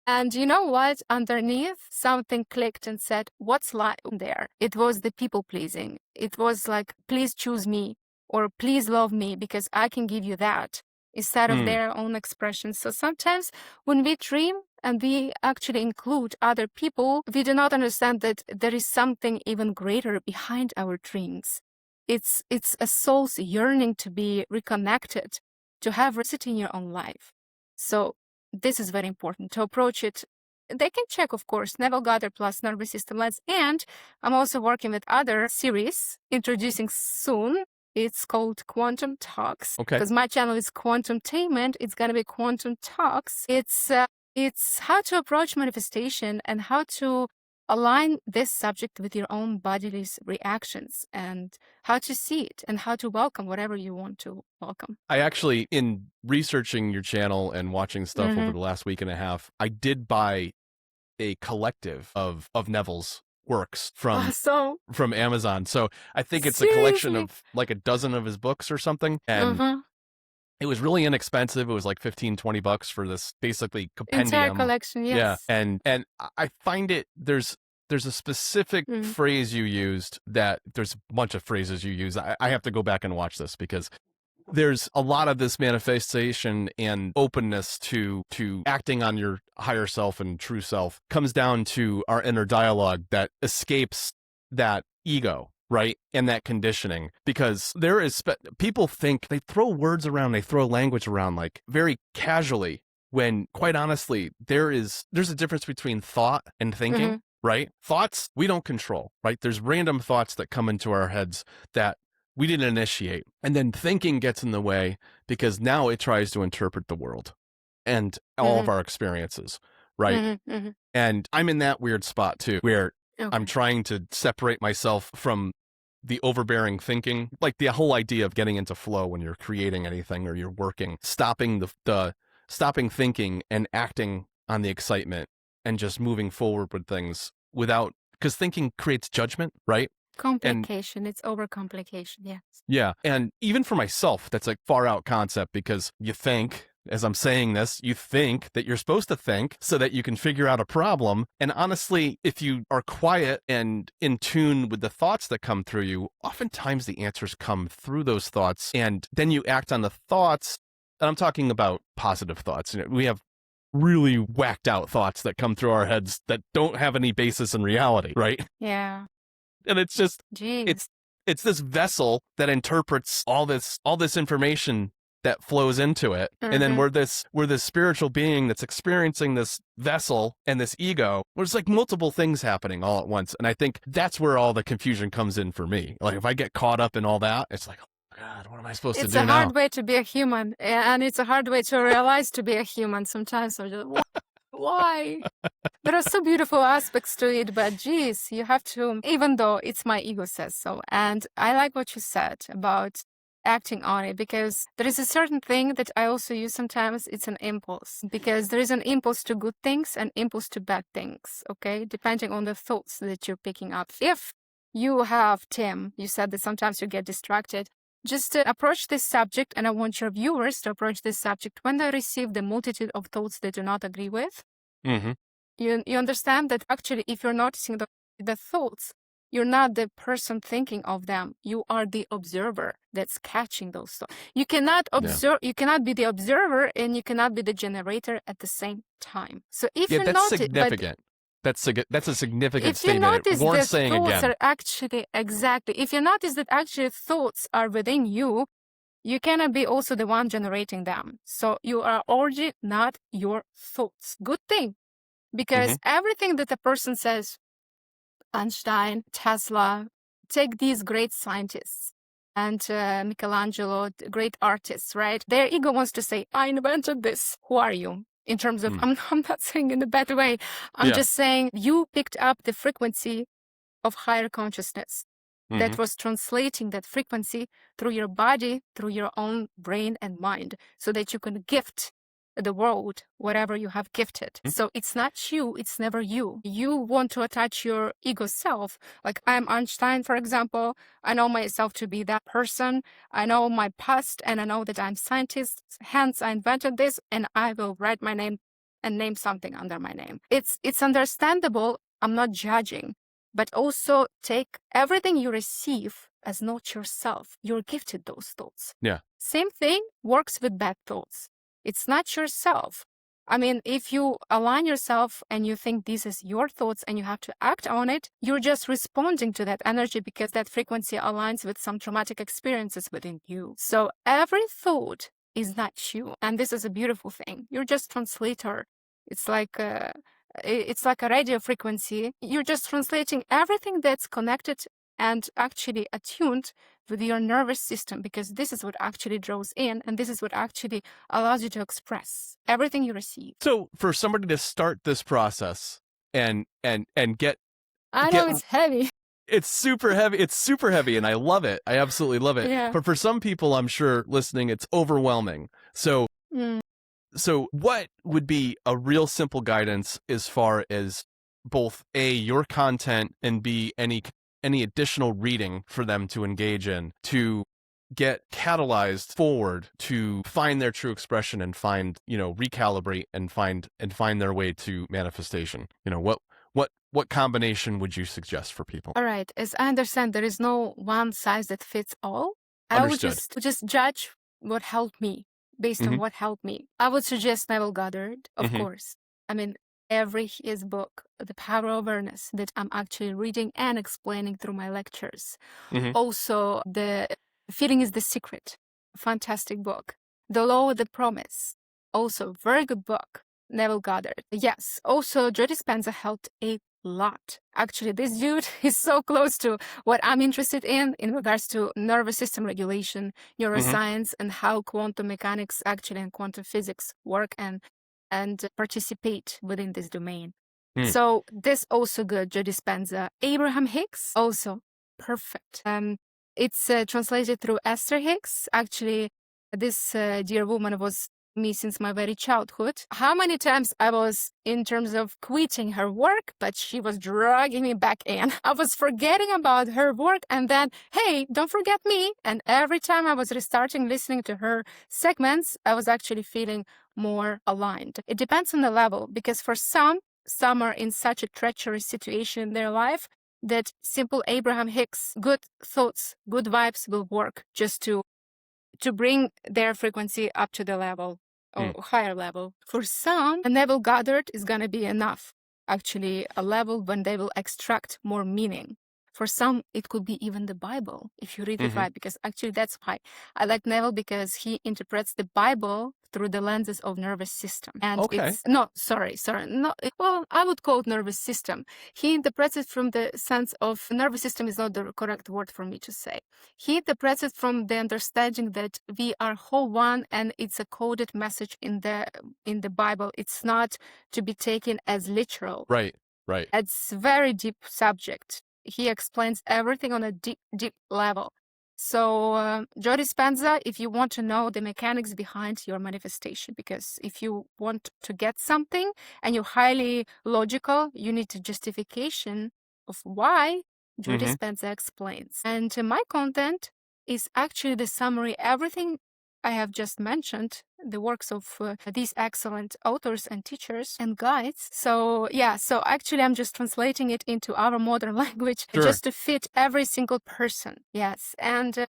And you know what? Underneath, something clicked and said, what's lying there? It was the people pleasing. It was like, please choose me, or please love me because I can give you that, instead of their own expression. So sometimes when we dream and we actually include other people, we do not understand that there is something even greater behind our dreams. It's a soul's yearning to be reconnected, to have reciting in your own life. So this is very important to approach it. They can check, of course, Neville Goddard Plus Nervous System Lens. And I'm also working with other series, introducing soon. It's called Quantum Talks.
Okay.
Because my channel is Quantumtainment. It's going to be Quantum Talks. It's how to approach manifestation and how to align this subject with your own bodily reactions, and how to see it and how to welcome whatever you want to welcome.
I actually, in researching your channel and watching stuff over the last week and a half, I did buy a collective of Neville's works from Amazon. So I think it's a collection of like a dozen of his books or something. And it was really inexpensive. It was like $15-20 for this basically compendium.
Entire collection, yes.
Yeah. And I find it, there's a specific phrase you used that there's a bunch of phrases you use. I have to go back and watch this, because there's a lot of this manifestation and openness to acting on your higher self and true self comes down to our inner dialogue that escapes that ego, right? And that conditioning, because there is, people think, they throw words around, they throw language around like very casually, when quite honestly, there's a difference between thought and thinking, right? Thoughts, we don't control, right? There's random thoughts that come into our heads that we didn't initiate. And then thinking gets in the way because now it tries to interpret the world and all of our experiences, right? And I'm in that weird spot too, where I'm trying to separate myself from the overbearing thinking, like the whole idea of getting into flow when you're creating anything or you're working, stopping stopping thinking and acting on the excitement and just moving forward with things without, because thinking creates judgment, right?
Complication. It's overcomplication. Yes.
Yeah. And even for myself, that's like far out concept, because you think, as I'm saying this, you think that you're supposed to think so that you can figure out a problem. And honestly, if you are quiet and in tune with the thoughts that come through you, oftentimes the answers come through those thoughts. And then you act on the thoughts. And I'm talking about positive thoughts. You know, we have really whacked out thoughts that come through our heads that don't have any basis in reality, right?
Yeah.
And it's just, it's this vessel that interprets all this information that flows into it. And then we're this spiritual being that's experiencing this vessel and this ego. There's like multiple things happening all at once. And I think that's where all the confusion comes in for me. Like if I get caught up in all that, it's like, oh God, what am I supposed to do now?
It's a hard way to be a human. And it's a hard way to realize to be a human. Sometimes I'm just, why? There are so beautiful aspects to it, but geez, you have to, even though it's my ego says so. And I like what you said about acting on it, because there is a certain thing that I also use sometimes. It's an impulse, because there is an impulse to good things and impulse to bad things, okay? Depending on the thoughts that you're picking up. If you have, Tim, you said that sometimes you get distracted. Just approach this subject, and I want your viewers to approach this subject when they receive the multitude of thoughts they do not agree with.
Mm-hmm.
You understand that actually, if you're noticing the thoughts, you're not the person thinking of them. You are the observer that's catching those thoughts. You cannot observe. You cannot be the observer, and you cannot be the generator at the same time. So if you
that's
notice,
significant. That's a significant
if you
statement.
notice
Worth
that
saying
thoughts
again.
are actually exactly. If you notice that actually thoughts are within you, you cannot be also the one generating them. So you are already not your thoughts. Good thing, because everything that a person says, Einstein, Tesla, take these great scientists and Michelangelo, great artists, right? Their ego wants to say, I invented this. Who are you? In terms of, I'm not saying in a bad way. I'm just saying you picked up the frequency of higher consciousness that was translating that frequency through your body, through your own brain and mind, so that you can gift the world whatever you have gifted. So it's not you, it's never you. You want to attach your ego self. Like I'm Einstein, for example. I know myself to be that person. I know my past, and I know that I'm scientist. Hence, I invented this, and I will write my name and name something under my name. It's understandable. I'm not judging, but also take everything you receive as not yourself. You're gifted those thoughts.
Yeah.
Same thing works with bad thoughts. It's not yourself. I mean, if you align yourself and you think this is your thoughts and you have to act on it, you're just responding to that energy because that frequency aligns with some traumatic experiences within you. So every thought is not you. And this is a beautiful thing. You're just translator. It's like a radio frequency. You're just translating everything that's connected and actually attuned with your nervous system, because this is what actually draws in, and this is what actually allows you to express everything you receive.
So for somebody to start this process and get,
I know it's heavy.
It's super heavy. It's super heavy, and I love it. I absolutely love it.
Yeah.
But for some people, I'm sure listening, it's overwhelming. So, so what would be a real simple guidance as far as both A, your content, and B, any additional reading for them to engage in to get catalyzed forward to find their true expression and find, recalibrate and find their way to manifestation? What combination would you suggest for people?
All right. As I understand, there is no one size that fits all. I would just judge what helped me based on what helped me. I would suggest Neville Goddard, of course. I mean, his book, The Power of Awareness, that I'm actually reading and explaining through my lectures. Also, The Feeling is the Secret, fantastic book. The Law of the Promise, also very good book. Neville Goddard. Yes. Also, Joe Dispenza helped a lot. Actually, this dude is so close to what I'm interested in regards to nervous system regulation, neuroscience, and how quantum mechanics actually and quantum physics work and participate within this domain. So this also good, Joe Dispenza. Abraham Hicks, also perfect. It's translated through Esther Hicks. Actually, this dear woman was me since my very childhood. How many times I was in terms of quitting her work, but she was dragging me back in. I was forgetting about her work, and then, hey, don't forget me. And every time I was restarting listening to her segments, I was actually feeling more aligned. It depends on the level, because for some are in such a treacherous situation in their life that simple Abraham Hicks, good thoughts, good vibes will work just to bring their frequency up to the level or higher level. For some, Neville Goddard is going to be enough, actually, a level when they will extract more meaning. For some, it could be even the Bible, if you read it right, because actually that's why I like Neville, because he interprets the Bible through the lenses of nervous system. And I would call it nervous system. He interprets it from the sense of nervous system is not the correct word for me to say. He interprets it from the understanding that we are whole one, and it's a coded message in the Bible. It's not to be taken as literal.
Right.
It's very deep subject. He explains everything on a deep level. So, Joe Dispenza, if you want to know the mechanics behind your manifestation, because if you want to get something and you're highly logical, you need a justification of why. Joe
Mm-hmm.
Dispenza explains. And my content is actually the summary, everything I have just mentioned, the works of these excellent authors and teachers and guides. So so actually I'm just translating it into our modern language
Sure.
just to fit every single person. Yes. And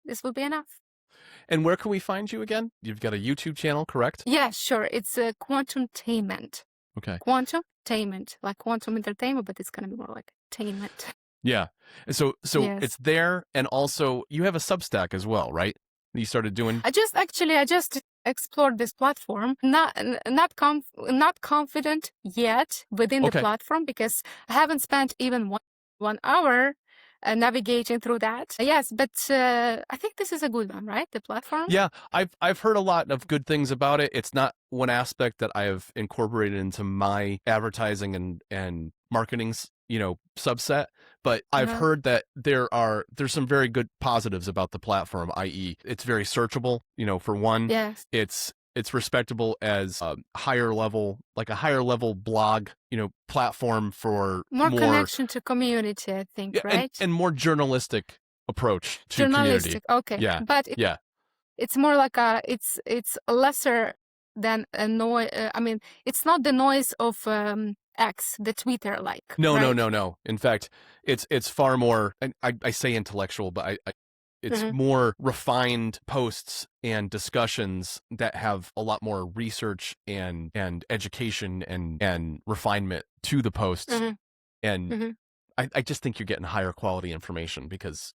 this will be enough.
And where can we find you again? You've got a YouTube channel, correct?
Yeah, sure. It's Quantumtainment.
Okay.
Quantumtainment, like quantum entertainment, but it's going to be more like tainment.
Yeah. And so
Yes.
it's there, and also you have a Substack as well, right? You started doing.
I just explored this platform. Not confident yet within the platform, because I haven't spent even one hour navigating through that. Yes, but I think this is a good one, right? The platform.
Yeah, I've heard a lot of good things about it. It's not one aspect that I have incorporated into my advertising and marketing's subset, but I've heard that there's some very good positives about the platform, i.e. it's very searchable, for one.
Yes.
It's respectable as a higher level blog, platform for
more connection to community, I think, right?
And more journalistic approach to community.
Okay.
Yeah.
But it's more like it's lesser than a noise. I mean, it's not the noise of X, the Twitter, like.
No,
right?
no. In fact, it's far more. I say intellectual, but it's more refined posts and discussions that have a lot more research and education and refinement to the posts. And I just think you're getting higher quality information because.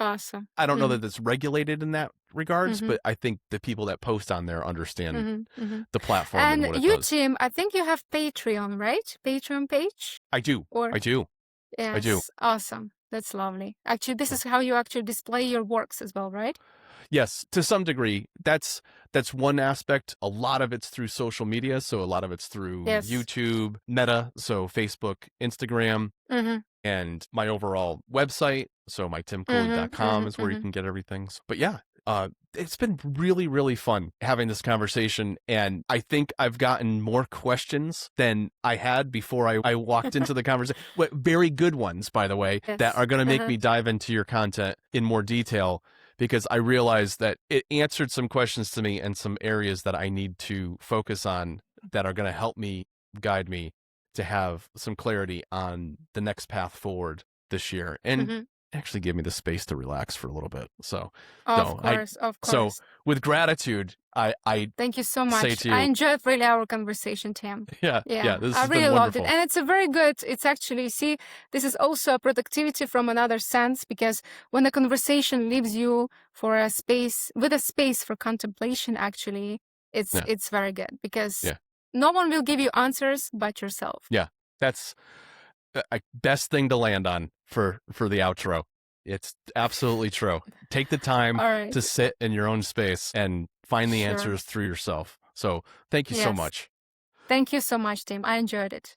Awesome.
I don't know that it's regulated in that regards, but I think the people that post on there understand the platform and what it does.
Tim, I think you have Patreon, right? Patreon page?
I do. I do.
Yes.
I do.
Awesome. That's lovely. Actually, this is how you actually display your works as well, right?
Yes, to some degree. That's one aspect. A lot of it's through social media. So a lot of it's through YouTube, Meta, so Facebook, Instagram, and my overall website. So mytimcode.com is where you can get everything. But yeah, it's been really, really fun having this conversation. And I think I've gotten more questions than I had before I walked into the conversation. Very good ones, by the way, that are going to make me dive into your content in more detail, because I realized that it answered some questions to me and some areas that I need to focus on that are going to help me, guide me to have some clarity on the next path forward this year. And actually give me the space to relax for a little bit. So,
of course.
So, with gratitude, I
thank you so much.
Say to you,
I enjoyed really our conversation, Tim.
Yeah. This
I
has
really
been
loved
wonderful.
it, and it's a very good. It's actually this is also a productivity from another sense, because when the conversation leaves you for a space for contemplation, actually, it's very good, because no one will give you answers but yourself.
Yeah, that's best thing to land on for the outro. It's absolutely true. Take the time to sit in your own space and find the answers through yourself. So thank you so much.
Thank you so much, Tim. I enjoyed it.